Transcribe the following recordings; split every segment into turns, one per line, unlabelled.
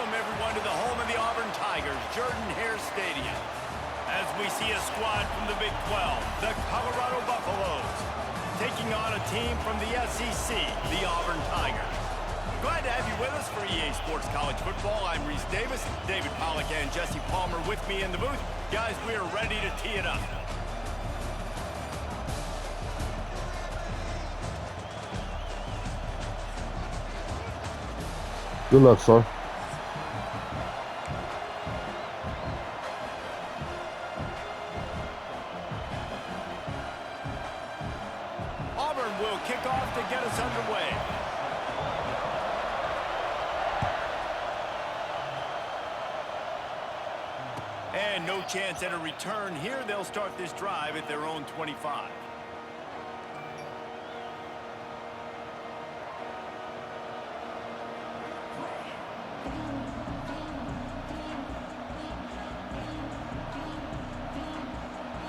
welcome everyone to the home of the Auburn Tigers, Jordan-Hare Stadium. As we see a squad from the Big 12, the Colorado Buffaloes, taking on a team from the SEC, the Auburn Tigers. Glad to have you with us for EA Sports College Football. I'm Reese Davis, David Pollack and Jesse Palmer with me in the booth. Guys, we are ready to tee it up.
Good luck, son.
Auburn will kick off to get us underway. And no chance at a return here. They'll start this drive at their own 25.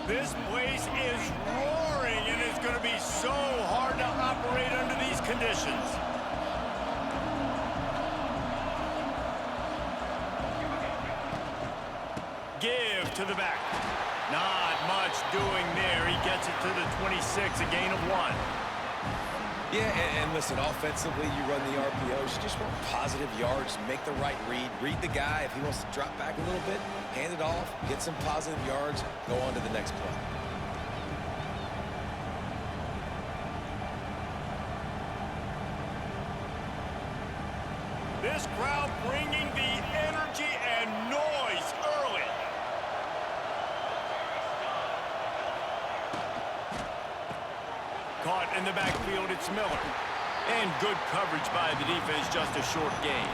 This place is roaring, and it's going to be so hard to operate under these conditions. Give to the back. Not much doing there. He gets it to the 26, a gain of 1.
Yeah, and listen, offensively, you run the RPOs. You just want positive yards, make the right read. Read the guy. If he wants to drop back a little bit, hand it off, get some positive yards, go on to the next play.
This crowd bringing the energy and noise early. Caught in the backfield, it's Miller. And good coverage by the defense, just a short gain.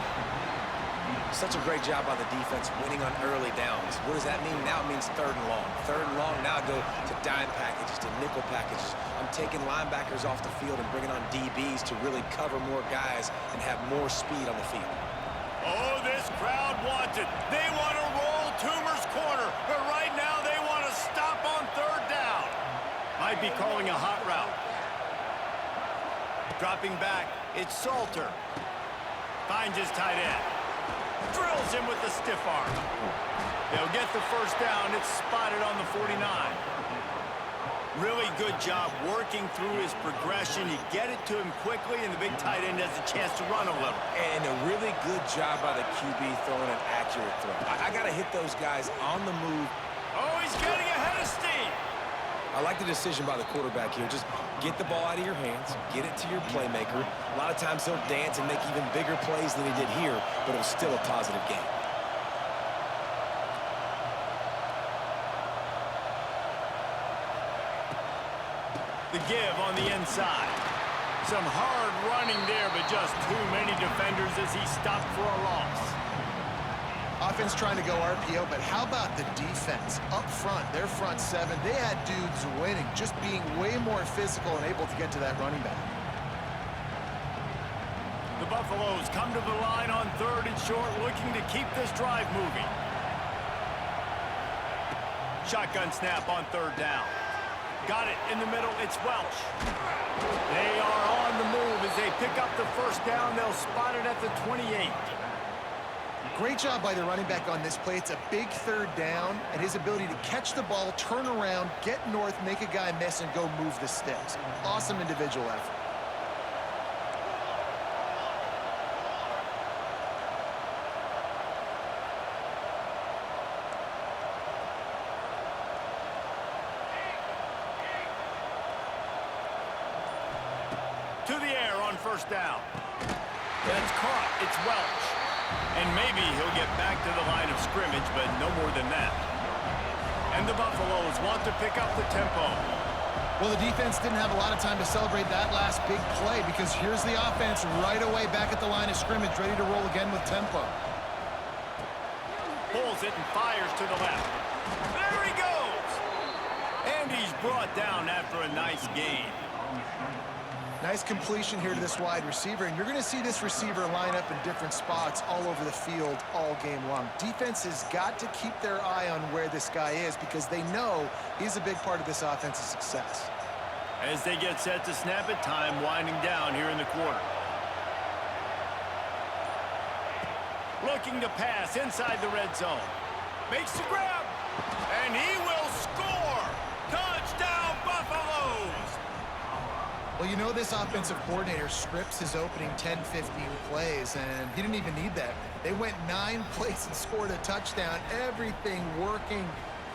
Such a great job by the defense winning on early downs. What does that mean? Now it means 3rd and long. 3rd and long, now I go to dime packages, to nickel packages. I'm taking linebackers off the field and bringing on DBs to really cover more guys and have more speed on the field.
Oh, this crowd wants it. They want to roll Toomer's corner, but right now they want to stop on 3rd down. Might be calling a hot route. Dropping back, it's Salter. Finds his tight end. Drills him with the stiff arm. They'll get the 1st down. It's spotted on the 49. Really good job working through his progression. You get it to him quickly, and the big tight end has a chance to run a little.
And a really good job by the QB throwing an accurate throw. I got to hit those guys on the move.
Oh, he's getting ahead of steam.
I like the decision by the quarterback here. Just get the ball out of your hands, get it to your playmaker. A lot of times he'll dance and make even bigger plays than he did here, but it was still a positive game.
The give on the inside. Some hard running there, but just too many defenders as he stopped for a loss.
Offense trying to go RPO, but how about the defense up front? Their front 7, they had dudes winning, just being way more physical and able to get to that running back.
The Buffaloes come to the line on 3rd and short, looking to keep this drive moving. Shotgun snap on 3rd down. Got it in the middle, it's Welch. They are on the move as they pick up the 1st down. They'll spot it at the 28.
Great job by the running back on this play. It's a big 3rd down, and his ability to catch the ball, turn around, get north, make a guy miss, and go move the sticks. Awesome individual effort.
To the air on 1st down. That's caught. It's Welch. And maybe he'll get back to the line of scrimmage, but no more than that. And the Buffaloes want to pick up the tempo.
Well, the defense didn't have a lot of time to celebrate that last big play because here's the offense right away back at the line of scrimmage, ready to roll again with tempo.
Pulls it and fires to the left. There he goes! And he's brought down after a nice gain.
Nice completion here to this wide receiver, and you're going to see this receiver line up in different spots all over the field all game long. Defense has got to keep their eye on where this guy is because they know he's a big part of this offense's success.
As they get set to snap it, time winding down here in the quarter. Looking to pass inside the red zone. Makes the grab. And he will score. Touchdown, Buffaloes.
Well, you know this offensive coordinator scripts his opening 10, 15 plays, and he didn't even need that. They went 9 plays and scored a touchdown. Everything working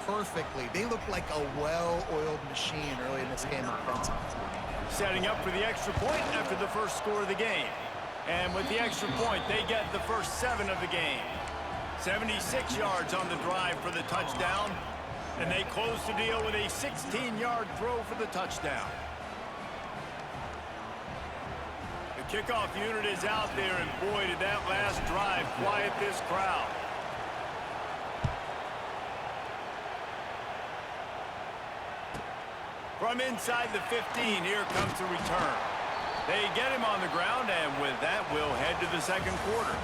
perfectly. They look like a well-oiled machine early in this game offensively.
Setting up for the extra point after the first score of the game. And with the extra point, they get the first 7 of the game. 76 yards on the drive for the touchdown. And they close the deal with a 16-yard throw for the touchdown. The kickoff unit is out there, and boy, did that last drive quiet this crowd. From inside the 15, here comes the return. They get him on the ground, and with that, we'll head to the second quarter.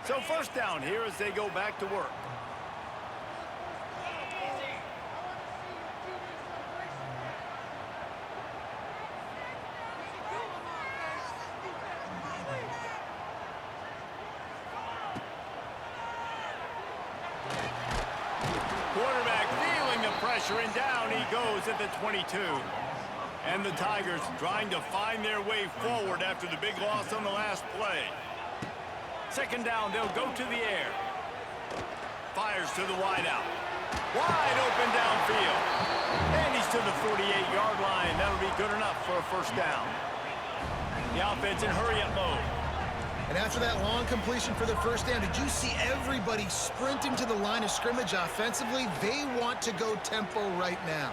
So first down here as they go back to work. Quarterback feeling the pressure, and down he goes at the 22. And the Tigers trying to find their way forward after the big loss on the last play. Second down, they'll go to the air. Fires to the wideout. Wide open downfield. And he's to the 48-yard line. That'll be good enough for a first down. The offense in hurry-up mode.
And after that long completion for the first down, did you see everybody sprinting to the line of scrimmage offensively? They want to go tempo right now.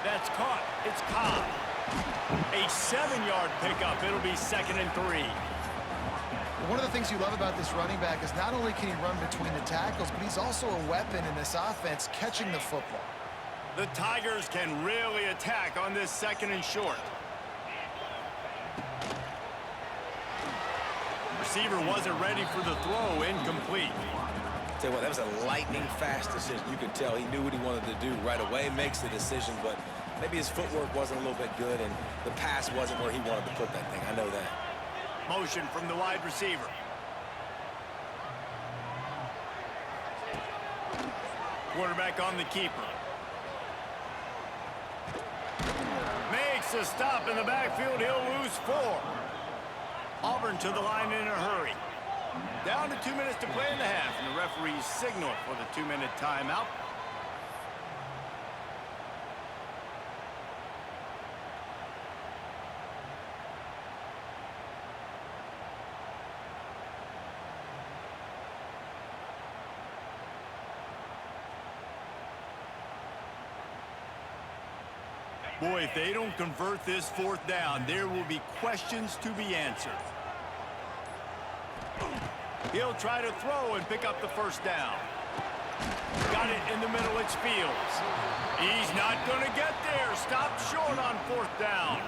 That's caught. It's Cobb. A 7-yard pickup. It'll be 2nd and 3.
One of the things you love about this running back is not only can he run between the tackles, but he's also a weapon in this offense catching the football.
The Tigers can really attack on this 2nd and short. Receiver wasn't ready for the throw, incomplete.
Tell you what, that was a lightning-fast decision. You could tell he knew what he wanted to do right away, makes the decision, but maybe his footwork wasn't a little bit good, and the pass wasn't where he wanted to put that thing. I know that.
Motion from the wide receiver. Quarterback on the keeper. Makes a stop in the backfield. He'll lose 4. Auburn to the line in a hurry. Down to 2 minutes to play in the half, and the referees signal for the 2-minute timeout. Boy, if they don't convert this 4th down, there will be questions to be answered. He'll try to throw and pick up the first down. Got it in the middle, it's Fields. He's not going to get there. Stopped short on 4th down.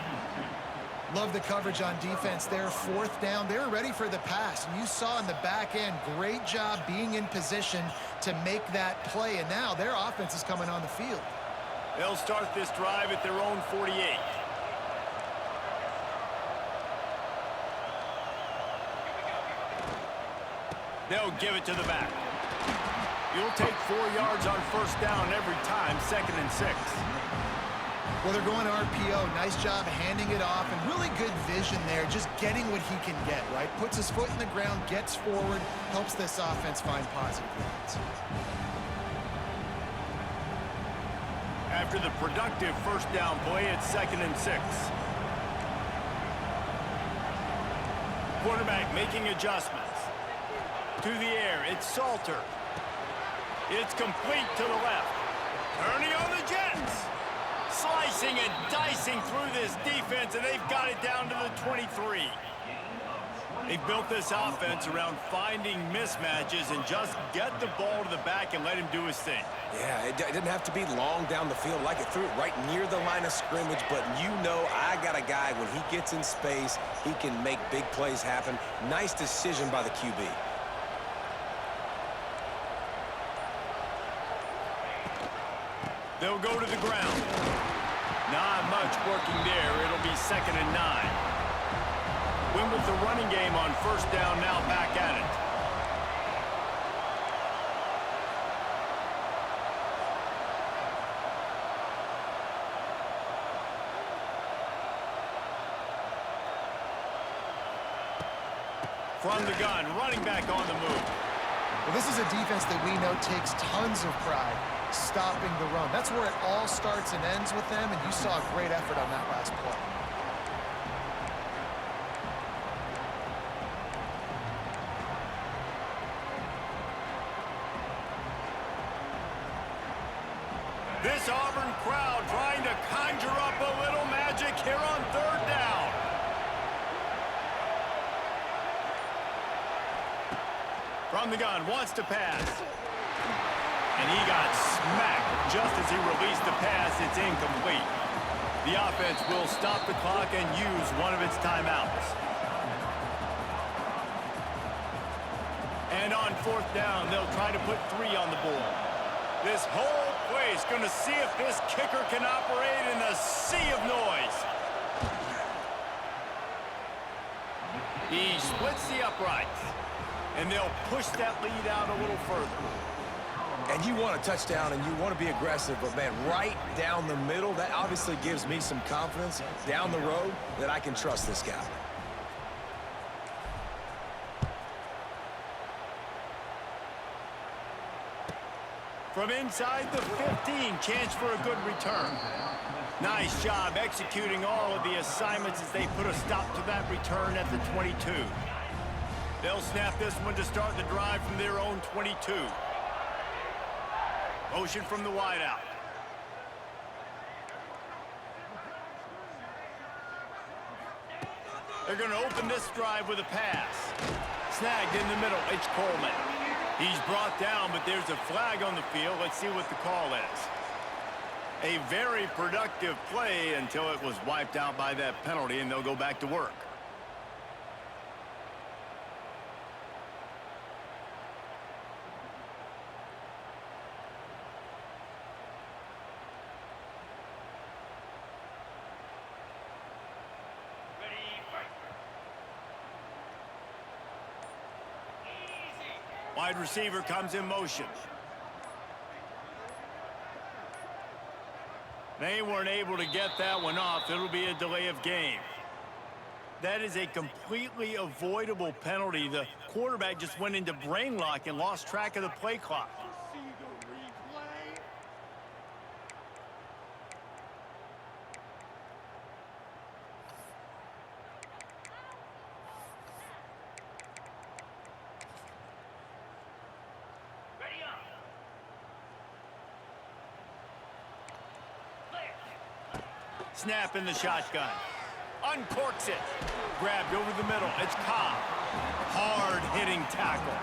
Love the coverage on defense there. 4th down, they were ready for the pass. And you saw in the back end, great job being in position to make that play. And now their offense is coming on the field.
They'll start this drive at their own 48. They'll give it to the back. You'll take 4 yards on first down every time, 2nd and 6.
Well, they're going RPO. Nice job handing it off, and really good vision there, just getting what he can get, right? Puts his foot in the ground, gets forward, helps this offense find positive yards.
After the productive first down play, it's 2nd and 6. Quarterback making adjustments. To the air, it's Salter. It's complete to the left. Turning on the Jets. Slicing and dicing through this defense, and they've got it down to the 23. They've built this offense around finding mismatches and just get the ball to the back and let him do his thing.
Yeah, it didn't have to be long down the field. Like, it threw it right near the line of scrimmage, but you know I got a guy, when he gets in space, he can make big plays happen. Nice decision by the QB.
They'll go to the ground. Not much working there. It'll be 2nd and 9. Win with the running game on 1st down, now back at it. From the gun, running back on the move.
Well, this is a defense that we know takes tons of pride stopping the run. That's where it all starts and ends with them, and you saw a great effort on that last play.
This Auburn crowd trying to conjure up a little magic here on 3rd down. From the gun, wants to pass. And he got smacked just as he released the pass. It's incomplete. The offense will stop the clock and use one of its timeouts. And on 4th down, they'll try to put 3 on the board. This whole place going to see if this kicker can operate in a sea of noise. He splits the uprights, and they'll push that lead out a little further.
And you want a touchdown, and you want to be aggressive, but, man, right down the middle, that obviously gives me some confidence down the road that I can trust this guy.
From inside the 15, chance for a good return. Nice job executing all of the assignments as they put a stop to that return at the 22. They'll snap this one to start the drive from their own 22. Motion from the wideout. They're going to open this drive with a pass. Snagged in the middle, H. Coleman. He's brought down, but there's a flag on the field. Let's see what the call is. A very productive play until it was wiped out by that penalty, and they'll go back to work. Wide receiver comes in motion. They weren't able to get that one off. It'll be a delay of game. That is a completely avoidable penalty. The quarterback just went into brain lock and lost track of the play clock. Snap in the shotgun. Uncorks it. Grabbed over the middle. It's Cobb. Hard-hitting tackle.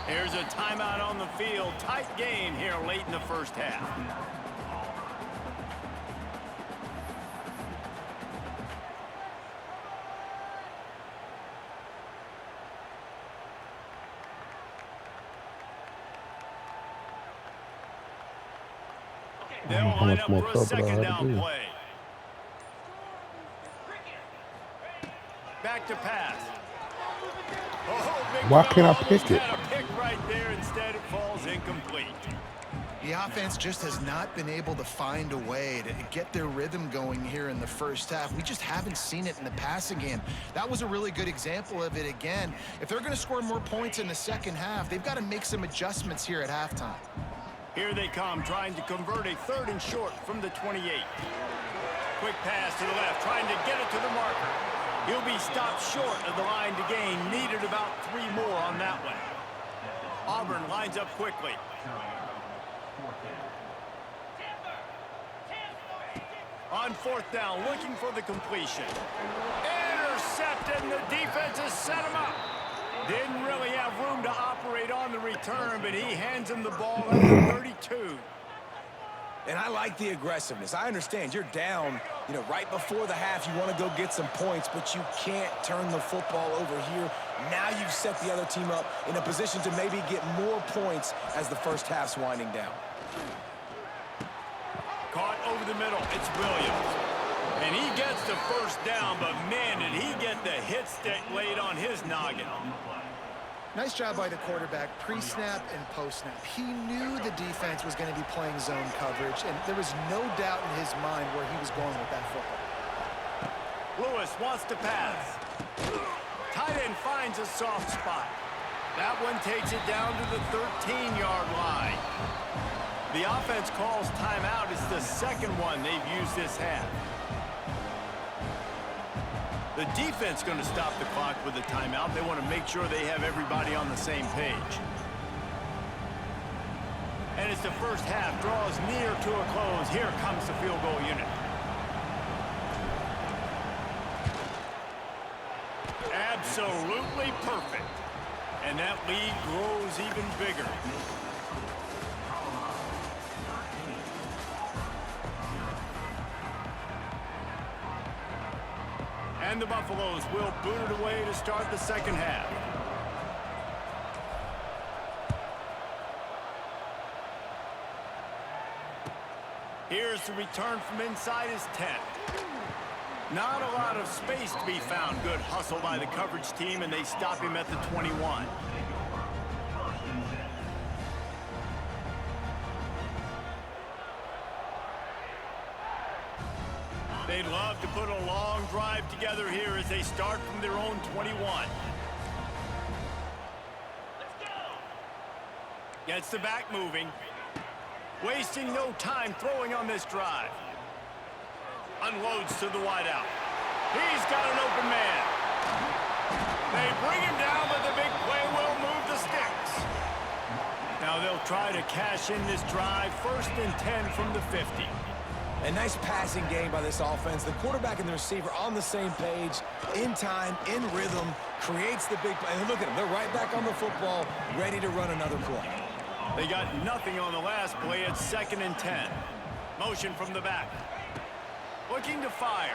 Here's a timeout on the field. Tight game here late in the first half. They'll line up for a 2nd down play. Back to pass. Oh,
why can't I pick it?
A pick right there. Instead, it falls incomplete.
The offense just has not been able to find a way to get their rhythm going here in the first half. We just haven't seen it in the passing game. That was a really good example of it again. If they're going to score more points in the second half, they've got to make some adjustments here at halftime.
Here they come, trying to convert a 3rd and short from the 28. Quick pass to the left, trying to get it to the marker. He'll be stopped short of the line to gain. Needed about 3 more on that one. Auburn lines up quickly. On 4th down, looking for the completion. intercepted, and the defense has set him up. Didn't really have room to operate on the return, but he hands him the ball at the 32.
And I like the aggressiveness. I understand you're down, right before the half. You want to go get some points, but you can't turn the football over here. Now you've set the other team up in a position to maybe get more points as the first half's winding down.
Caught over the middle. It's Williams. And he gets the first down, but man, did he get the hit stick laid on his noggin.
Nice job by the quarterback, pre-snap and post-snap. He knew the defense was going to be playing zone coverage, and there was no doubt in his mind where he was going with that football.
Lewis wants to pass. Tight end finds a soft spot. That one takes it down to the 13-yard line. The offense calls timeout. It's the second one they've used this half. The defense going to stop the clock with a timeout. They want to make sure they have everybody on the same page. And as the first half draws near to a close, here comes the field goal unit. Absolutely perfect. And that lead grows even bigger. And the Buffaloes will boot it away to start the second half. Here's the return from inside his 10. Not a lot of space to be found. Good hustle by the coverage team, and they stop him at the 21. They'd love to put a long drive together here as they start from their own 21. Gets the back moving. Wasting no time throwing on this drive. Unloads to the wideout. He's got an open man. They bring him down, but the big play will move the sticks. Now they'll try to cash in this drive. 1st and 10 from the 50.
A nice passing game by this offense. The quarterback and the receiver on the same page, in time, in rhythm, creates the big play. And look at them. They're right back on the football, ready to run another play.
They got nothing on the last play. It's 2nd and 10. Motion from the back. Looking to fire.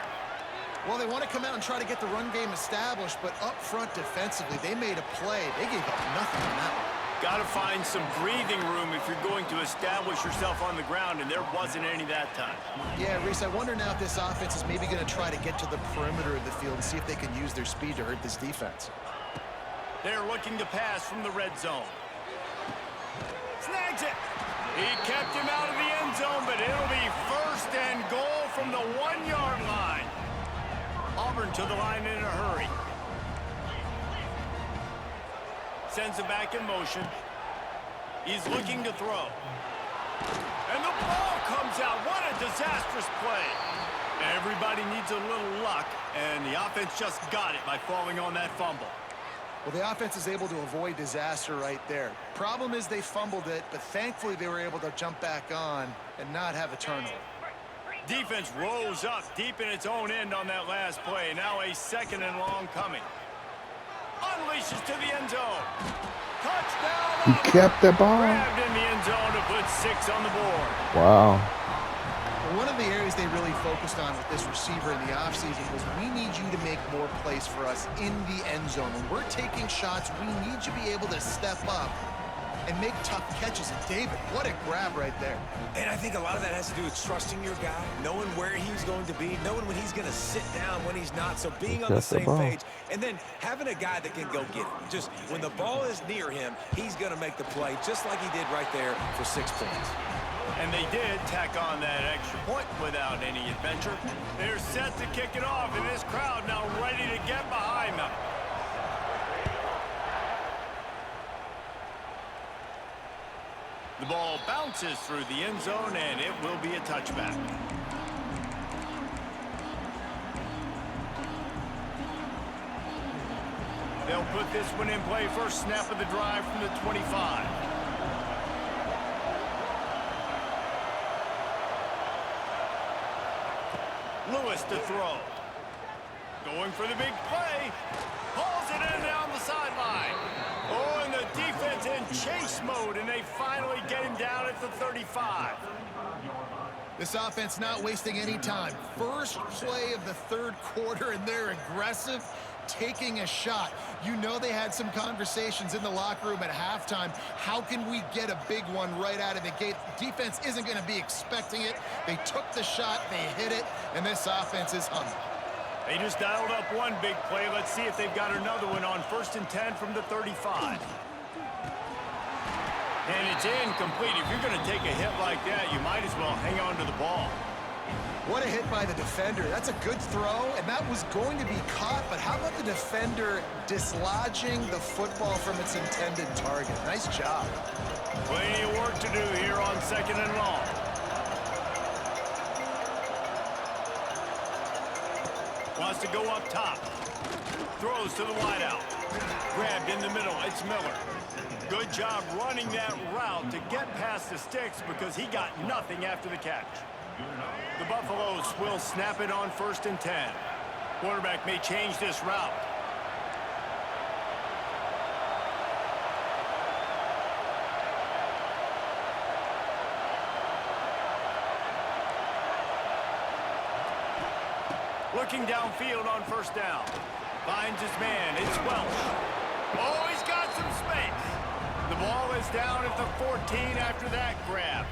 Well, they want to come out and try to get the run game established, but up front defensively, they made a play. They gave up nothing on that one.
Got to find some breathing room if you're going to establish yourself on the ground, and there wasn't any that time.
Yeah, Reese, I wonder now if this offense is maybe going to try to get to the perimeter of the field and see if they can use their speed to hurt this defense.
They're looking to pass from the red zone. Snags it. He kept him out of the end zone, but it'll be 1st and goal from the 1-yard line. Auburn to the line in a hurry. Sends it back in motion. He's looking to throw. And the ball comes out. What a disastrous play. Everybody needs a little luck, and the offense just got it by falling on that fumble.
Well, the offense is able to avoid disaster right there. Problem is they fumbled it, but thankfully they were able to jump back on and not have a turnover.
Defense rose up deep in its own end on that last play. Now a 2nd and long coming. Unleashes to the end zone. Touchdown!
He kept the ball.
Grabbed in the end zone to put 6 on the board.
Wow.
One of the areas they really focused on with this receiver in the offseason was we need you to make more plays for us in the end zone. When we're taking shots, we need you to be able to step up and make tough catches. And David, what a grab right there.
And I think a lot of that has to do with trusting your guy, knowing where he's going to be, knowing when he's going to sit down, when he's not. So being on the same page, and then having a guy that can go get it. Just when the ball is near him, he's going to make the play, just like he did right there for 6 points.
And they did tack on that extra point without any adventure. They're set to kick it off, and this crowd now ready to get behind them. The ball bounces through the end zone, and it will be a touchback. They'll put this one in play. First snap of the drive from the 25. Lewis to throw. Going for the big play. Hauls it in down the sideline. Oh, and the defense in chase mode, and they finally get him down at the 35.
This offense not wasting any time. First play of the third quarter, and they're aggressive, taking a shot. You know they had some conversations in the locker room at halftime. How can we get a big one right out of the gate? Defense isn't going to be expecting it. They took the shot, they hit it, and this offense is hungry.
They just dialed up one big play. Let's see if they've got another one on 1st and 10 from the 35. And it's incomplete. If you're going to take a hit like that, you might as well hang on to the ball.
What a hit by the defender. That's a good throw, and that was going to be caught, but how about the defender dislodging the football from its intended target? Nice job.
Plenty of work to do here on 2nd and long. Wants to go up top. Throws to the wideout. Grabbed in the middle. It's Miller. Good job running that route to get past the sticks because he got nothing after the catch. The Buffaloes will snap it on 1st and 10. Quarterback may change this route. Looking downfield on 1st down. Finds his man. It's Welsh. Oh, he's got some space. The ball is down at the 14 after that grab.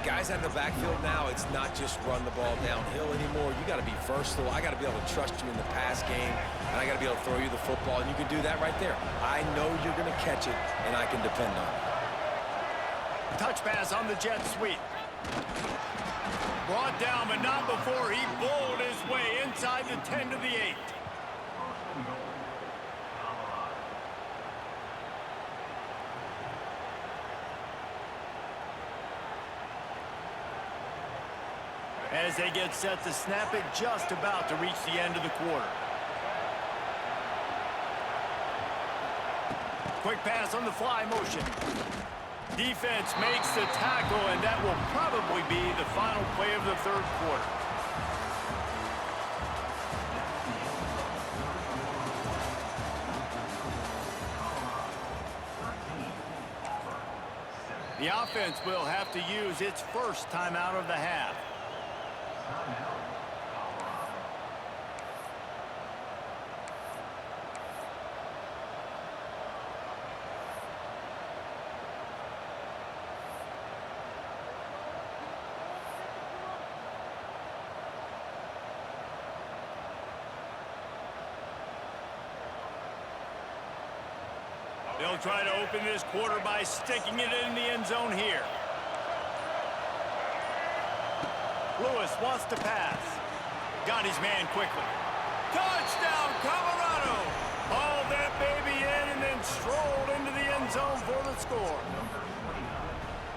Guys out of the backfield now, it's not just run the ball downhill anymore. You got to be versatile. I got to be able to trust you in the pass game, and I got to be able to throw you the football, and you can do that right there. I know you're going to catch it, and I can depend on it.
Touch pass on the jet sweep. Brought down, but not before he bowled his way inside the 10 to the 8. As they get set to snap it, just about to reach the end of the quarter. Quick pass on the fly motion. Defense makes the tackle, and that will probably be the final play of the third quarter. The offense will have to use its first timeout of the half. They'll try to open this quarter by sticking it in the end zone here. Lewis wants to pass. Got his man quickly. Touchdown, Colorado! Hauled that baby in and then strolled into the end zone for the score.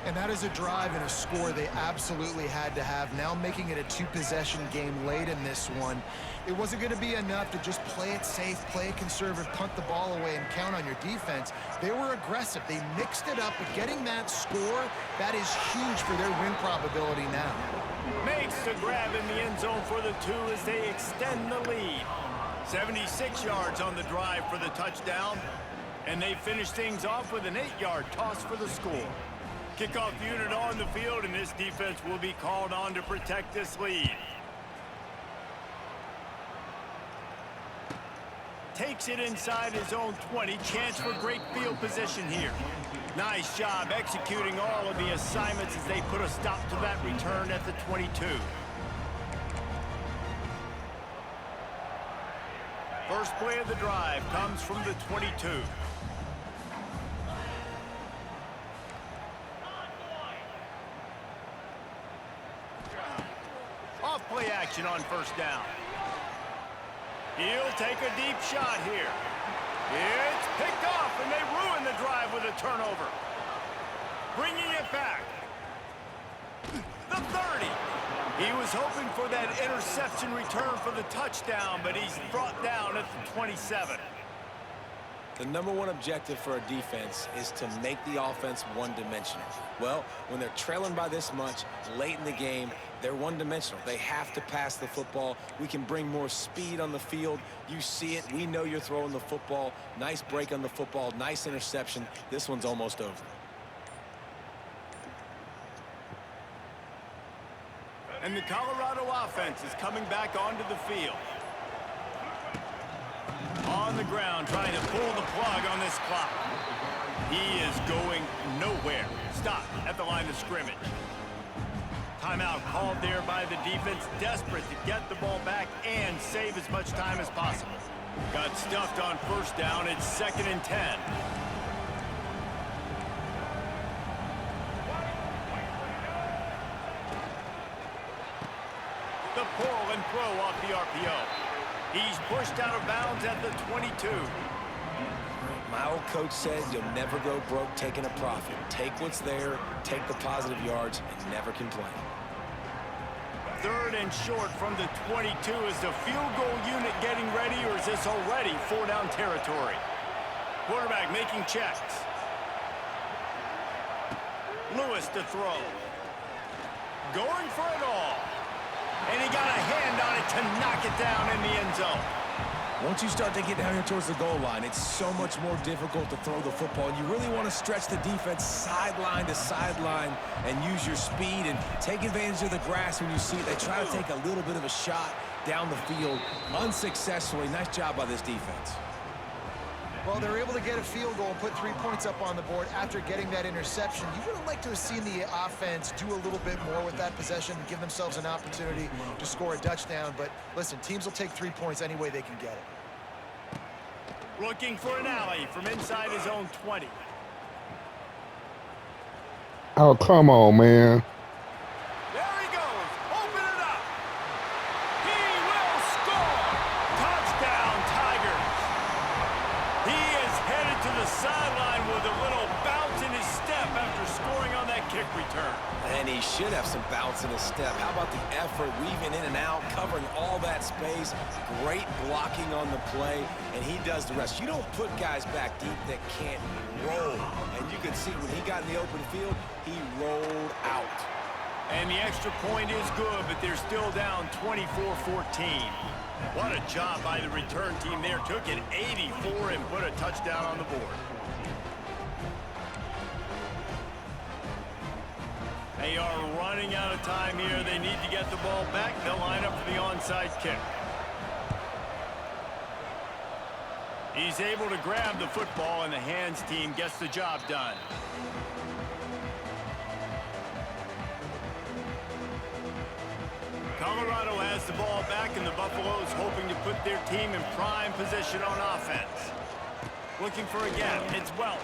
And that is a drive and a score they absolutely had to have. Now making it a two-possession game late in this one. It wasn't going to be enough to just play it safe, play it conservative, punt the ball away, and count on your defense. They were aggressive. They mixed it up, but getting that score, that is huge for their win probability now.
Makes the grab in the end zone for the 2 as they extend the lead. 76 yards on the drive for the touchdown. And they finish things off with an 8-yard toss for the score. Kickoff unit on the field, and this defense will be called on to protect this lead. Takes it inside his own 20. Chance for great field position here. Nice job executing all of the assignments as they put a stop to that return at the 22. First play of the drive comes from the 22. Off play action on 1st down. He'll take a deep shot here. It's picked off, and they ruin the drive with a turnover. Bringing it back. The 30. He was hoping for that interception return for the touchdown, but he's brought down at the 27.
The #1 objective for a defense is to make the offense one-dimensional. Well, when they're trailing by this much late in the game, They're one-dimensional. They have to pass the football. We can bring more speed on the field. You see it. We know you're throwing the football. Nice break on the football. Nice interception. This one's almost over.
And the Colorado offense is coming back onto the field. On the ground, trying to pull the plug on this clock. He is going nowhere. Stop at the line of scrimmage. Timeout called there by the defense, desperate to get the ball back and save as much time as possible. Got stuffed on first down. It's 2nd and 10. The pull and throw off the RPO. He's pushed out of bounds at the 22.
My old coach said you'll never go broke taking a profit. Take what's there, take the positive yards, and never complain.
3rd and short from the 22. Is the field goal unit getting ready, or is this already 4-down territory? Quarterback making checks. Lewis to throw. Going for it all. And he got a hand on it to knock it down in the end zone.
Once you start to get down here towards the goal line, it's so much more difficult to throw the football. You really want to stretch the defense sideline to sideline and use your speed and take advantage of the grass when you see it. They try to take a little bit of a shot down the field unsuccessfully. Nice job by this defense.
Well, they're able to get a field goal and put 3 points up on the board after getting that interception. You would have liked to have seen the offense do a little bit more with that possession and give themselves an opportunity to score a touchdown. But listen, teams will take 3 points any way they can get it.
Looking for an alley from inside his own 20.
Oh, come on, man.
There he goes. Open it up. He will score. Touchdown, Tigers. He is headed to the sideline with a little bounce in his step after scoring on that kick return.
And he should have some bounce in his step. How about the effort, weaving in and out, covering all that space. Great blocking on the play, and he does the rest. You don't put guys back deep that can't roll. And you can see when he got in the open field, he rolled out.
And the extra point is good, but they're still down 24-14. What a job by the return team there. Took it 84 and put a touchdown on the board. They are running out of time here. They need to get the ball back. They'll line up for the onside kick. He's able to grab the football, and the hands team gets the job done. Colorado has the ball back, and the Buffaloes hoping to put their team in prime position on offense. Looking for a gap. It's Welch.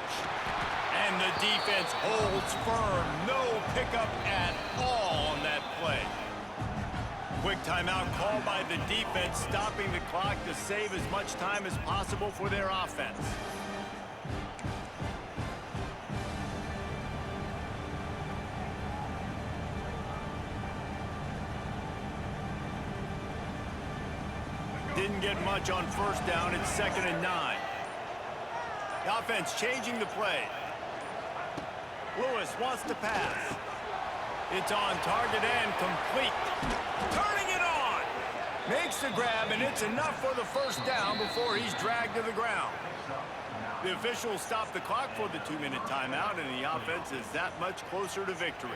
And the defense holds firm. No pickup at all on that play. Quick timeout called by the defense, stopping the clock to save as much time as possible for their offense. Didn't get much on first down. It's 2nd and 9. The offense changing the play. Lewis wants to pass. It's on target and complete. Turning it on. Makes the grab, and it's enough for the first down before he's dragged to the ground. The officials stop the clock for the 2-minute timeout, and the offense is that much closer to victory.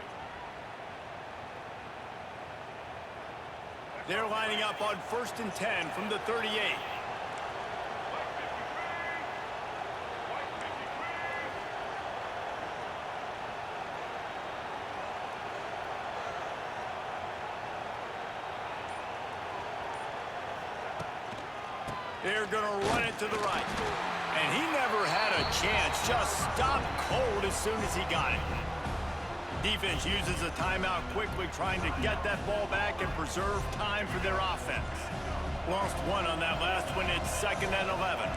They're lining up on 1st and 10 from the 38. They're going to run it to the right. And he never had a chance. Just stopped cold as soon as he got it. Defense uses a timeout quickly, trying to get that ball back and preserve time for their offense. Lost one on that last one. It's 2nd and 11.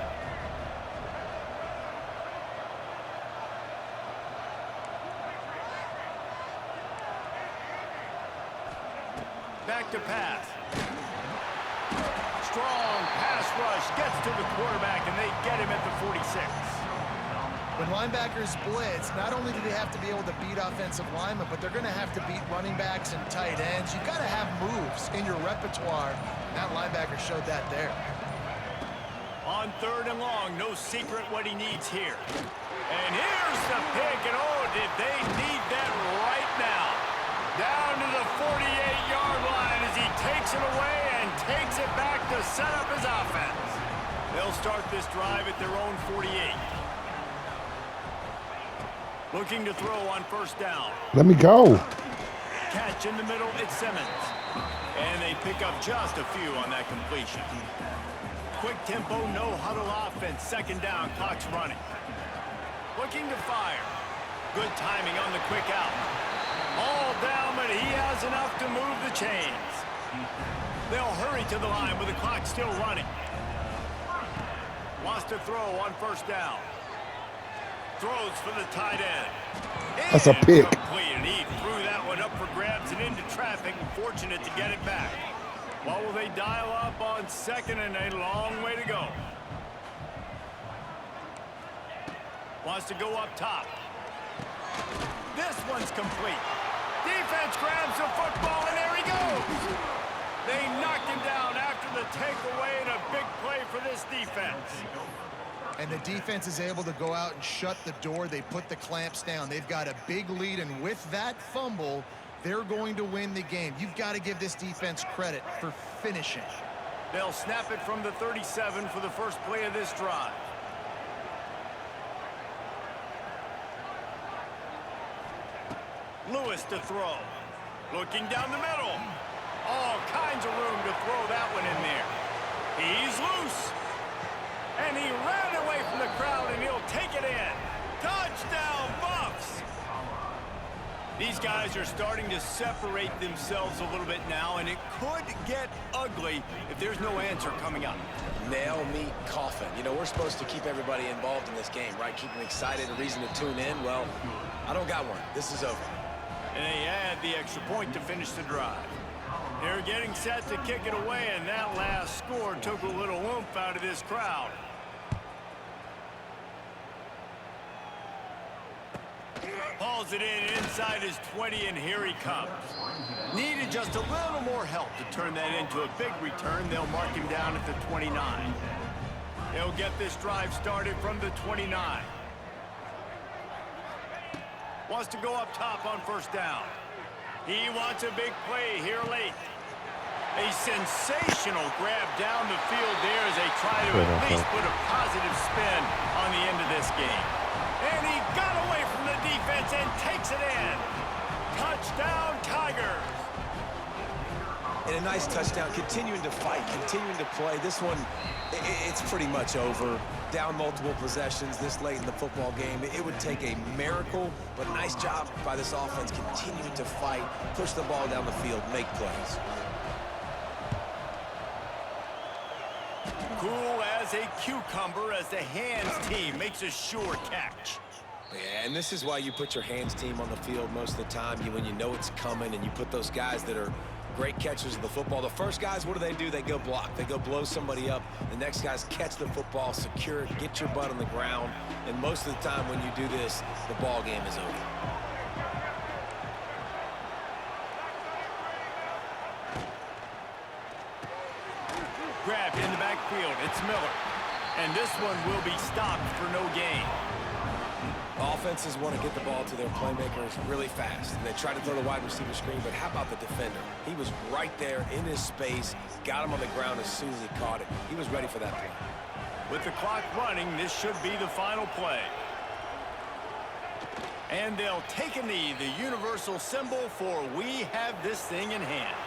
Back to pass. Strong pass rush gets to the quarterback, and they get him at the 46.
When linebackers blitz, not only do they have to be able to beat offensive linemen, but they're going to have to beat running backs and tight ends. You've got to have moves in your repertoire. That linebacker showed that there.
On 3rd and long, no secret what he needs here. And here's the pick, and oh, did they need that right now. Down to the 48-yard line as he takes it away and takes it back to set up his offense. They'll start this drive at their own 48. Looking to throw on 1st down.
Let me go.
Catch in the middle, it's Simmons. And they pick up just a few on that completion. Quick tempo, no huddle offense. 2nd down, clock's running. Looking to fire. Good timing on the quick out. All down, but he has enough to move the chains. They'll hurry to the line with the clock still running. Wants to throw on 1st down. Throws for the tight end.
That's a pick.
Incomplete, and he threw that one up for grabs and into traffic. Fortunate to get it back. What will they dial up on 2nd and a long way to go? Wants to go up top. This one's complete. Defense grabs the football, and there he goes. They knocked him down after the takeaway, and a big play for this defense.
And the defense is able to go out and shut the door. They put the clamps down. They've got a big lead, and with that fumble, they're going to win the game. You've got to give this defense credit for finishing.
They'll snap it from the 37 for the first play of this drive. Lewis to throw. Looking down the middle. All kinds of room to throw that one in there. He's loose. And he ran away from the crowd, and he'll take it in. Touchdown, Buffs! These guys are starting to separate themselves a little bit now, and it could get ugly if there's no answer coming up.
Nail, meat, coffin. You know, we're supposed to keep everybody involved in this game, right? Keep them excited, a reason to tune in. Well, I don't got one. This is over.
And they add the extra point to finish the drive. They're getting set to kick it away, and that last score took a little oomph out of this crowd. Hauls it in inside his 20, and here he comes. Needed just a little more help to turn that into a big return. They'll mark him down at the 29. They'll get this drive started from the 29. Wants to go up top on 1st down. He wants a big play here late. A sensational grab down the field there as they try to at least put a positive spin on the end of this game. And he got away from the defense and takes it in. Touchdown, Tigers.
And a nice touchdown, continuing to fight, continuing to play. This one, it's pretty much over. Down multiple possessions this late in the football game. It would take a miracle, but nice job by this offense continuing to fight, push the ball down the field, make plays.
Cool as a cucumber as the hands team makes a sure catch.
Yeah, and this is why you put your hands team on the field most of the time, when you know it's coming, and you put those guys that are great catchers of the football. The first guys, what do? They go block. They go blow somebody up. The next guys catch the football, secure it, get your butt on the ground. And most of the time when you do this, the ball game is over.
Grabbed in the backfield. It's Miller. And this one will be stopped for no gain.
Offenses want to get the ball to their playmakers really fast. And they try to throw the wide receiver screen, but how about the defender? He was right there in his space, got him on the ground as soon as he caught it. He was ready for that play.
With the clock running, this should be the final play. And they'll take a knee, the universal symbol for we have this thing in hand.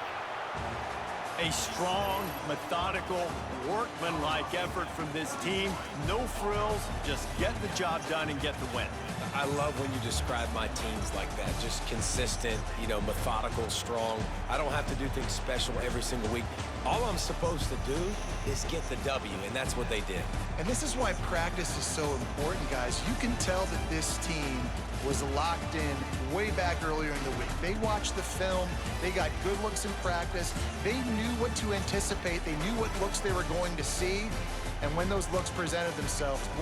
A strong, methodical, workmanlike effort from this team. No frills, just get the job done and get the win.
I love when you describe my teams like that. Just consistent, methodical, strong. I don't have to do things special every single week. All I'm supposed to do is get the W, and that's what they did.
And this is why practice is so important, guys. You can tell that this team was locked in way back earlier in the week. They watched the film. They got good looks in practice. They knew what to anticipate. They knew what looks they were going to see. And when those looks presented themselves,